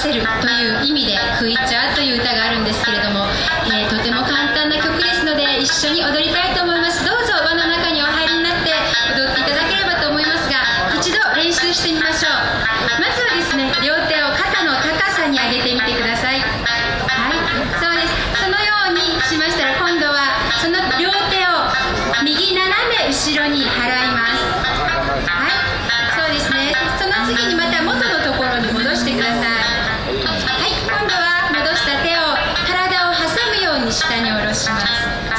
せるという意味でクイチャーという歌があるんですけれども、とても簡単な曲ですので一緒に踊りたいと思います。どうぞ輪の中にお入りになって踊っていただければと思いますが、一度練習してみましょう。まずはですね、両手を肩の高さに上げてみてください。はい、そうです。そのようにしましたら、今度はその両手を右斜め後ろに払います。はい、そうですね。その次にまた元のところに戻してください。はい、今度は戻した手を体を挟むように下に下ろします。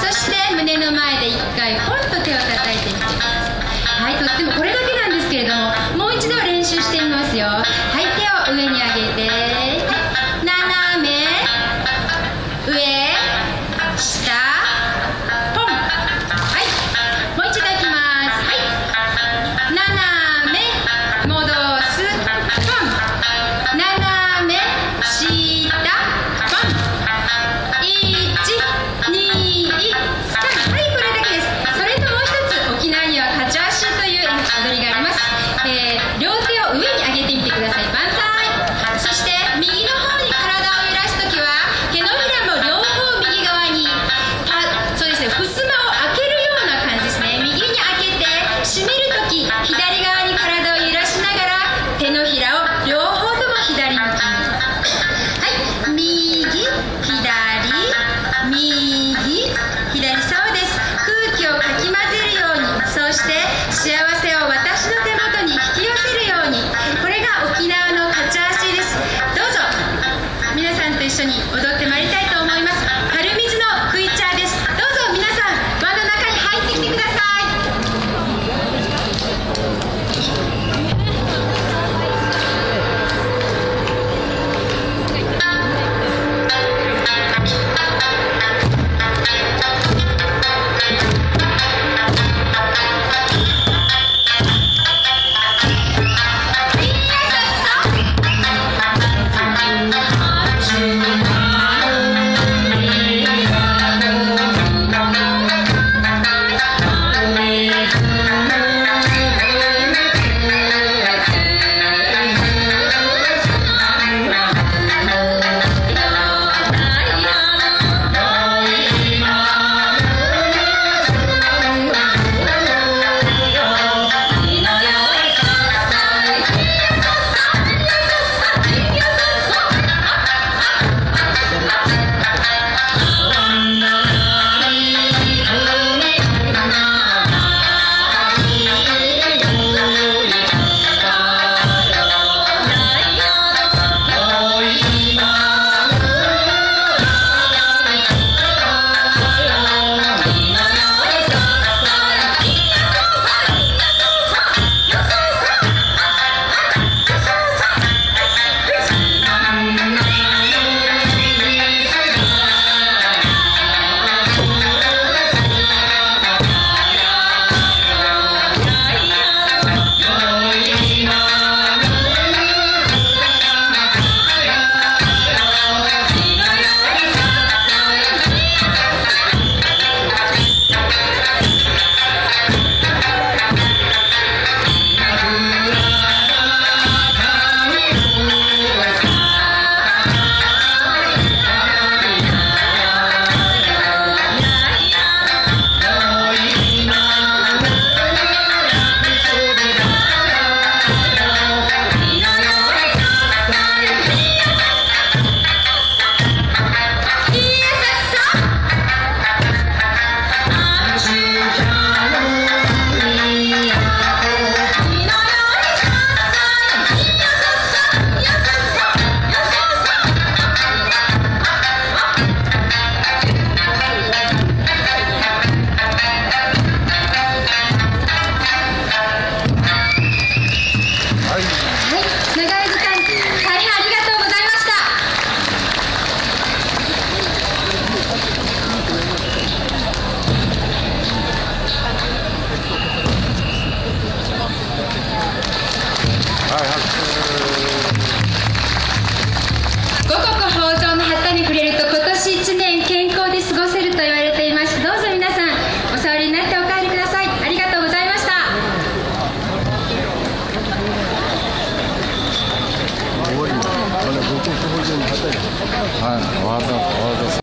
そして胸の前で1回ポンと手を叩いてみてください。はい、とってもこれだけなんですけれども、もう一度練習してみますよ。はい、手を上に上げて、斜め上下ポン。はい、もう一度いきます。はい、斜め戻すポン、斜め下ポン、1、2、3。はい、これだけです。それともう一つ、沖縄にはカチャーシーという踊りがあります。両手を上に上げてみてください。万歳。はい、わざわざ